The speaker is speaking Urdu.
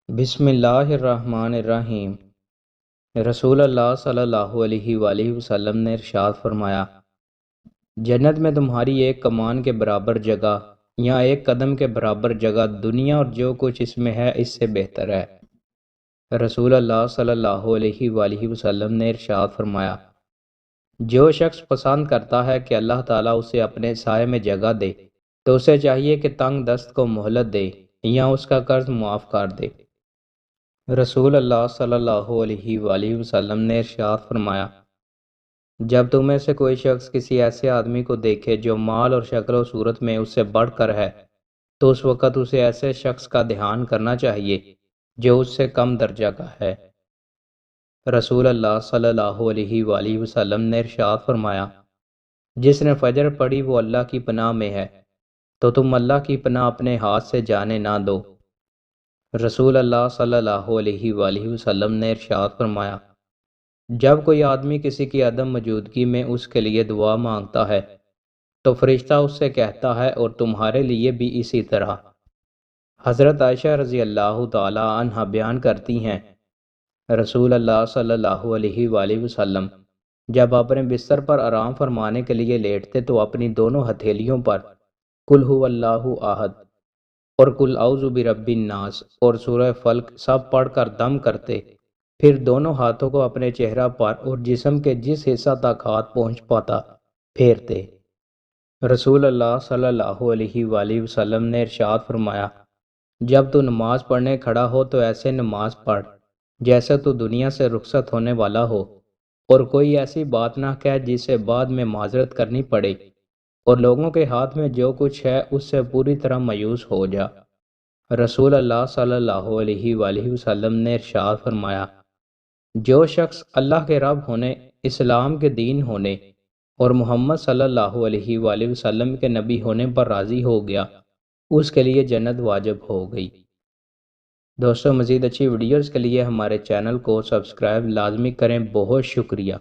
بسم اللہ الرحمن الرحیم۔ رسول اللہ صلی اللہ علیہ وآلہ وسلم نے ارشاد فرمایا، جنت میں تمہاری ایک کمان کے برابر جگہ یا ایک قدم کے برابر جگہ دنیا اور جو کچھ اس میں ہے اس سے بہتر ہے۔ رسول اللہ صلی اللہ علیہ وآلہ وسلم نے ارشاد فرمایا، جو شخص پسند کرتا ہے کہ اللہ تعالیٰ اسے اپنے سائے میں جگہ دے تو اسے چاہیے کہ تنگ دست کو مہلت دے یا اس کا قرض معاف کر دے۔ رسول اللہ صلی اللہ علیہ وآلہ وسلم نے ارشاد فرمایا، جب تم میں سے کوئی شخص کسی ایسے آدمی کو دیکھے جو مال اور شکل و صورت میں اس سے بڑھ کر ہے تو اس وقت اسے ایسے شخص کا دھیان کرنا چاہیے جو اس سے کم درجہ کا ہے۔ رسول اللہ صلی اللہ علیہ وآلہ وسلم نے ارشاد فرمایا، جس نے فجر پڑھی وہ اللہ کی پناہ میں ہے تو تم اللہ کی پناہ اپنے ہاتھ سے جانے نہ دو۔ رسول اللہ صلی اللہ علیہ وآلہ وسلم نے ارشاد فرمایا، جب کوئی آدمی کسی کی عدم موجودگی میں اس کے لیے دعا مانگتا ہے تو فرشتہ اس سے کہتا ہے اور تمہارے لیے بھی اسی طرح۔ حضرت عائشہ رضی اللہ تعالی عنہا بیان کرتی ہیں، رسول اللہ صلی اللہ علیہ وآلہ وسلم جب اپنے بستر پر آرام فرمانے کے لیے لیٹتے تو اپنی دونوں ہتھیلیوں پر قل ھو اللہ احد اور قل اعوذ برب الناس اور سورہ فلق سب پڑھ کر دم کرتے، پھر دونوں ہاتھوں کو اپنے چہرہ پر اور جسم کے جس حصہ تک ہاتھ پہنچ پاتا پھیرتے۔ رسول اللہ صلی اللہ علیہ وآلہ وسلم نے ارشاد فرمایا، جب تو نماز پڑھنے کھڑا ہو تو ایسے نماز پڑھ جیسے تو دنیا سے رخصت ہونے والا ہو، اور کوئی ایسی بات نہ کہہ جس سے بعد میں معذرت کرنی پڑے، اور لوگوں کے ہاتھ میں جو کچھ ہے اس سے پوری طرح مایوس ہو جا۔ رسول اللہ صلی اللہ علیہ وآلہ وسلم نے ارشاد فرمایا، جو شخص اللہ کے رب ہونے، اسلام کے دین ہونے اور محمد صلی اللہ علیہ وآلہ وسلم کے نبی ہونے پر راضی ہو گیا اس کے لیے جنت واجب ہو گئی۔ دوستو، مزید اچھی ویڈیوز کے لیے ہمارے چینل کو سبسکرائب لازمی کریں۔ بہت شکریہ۔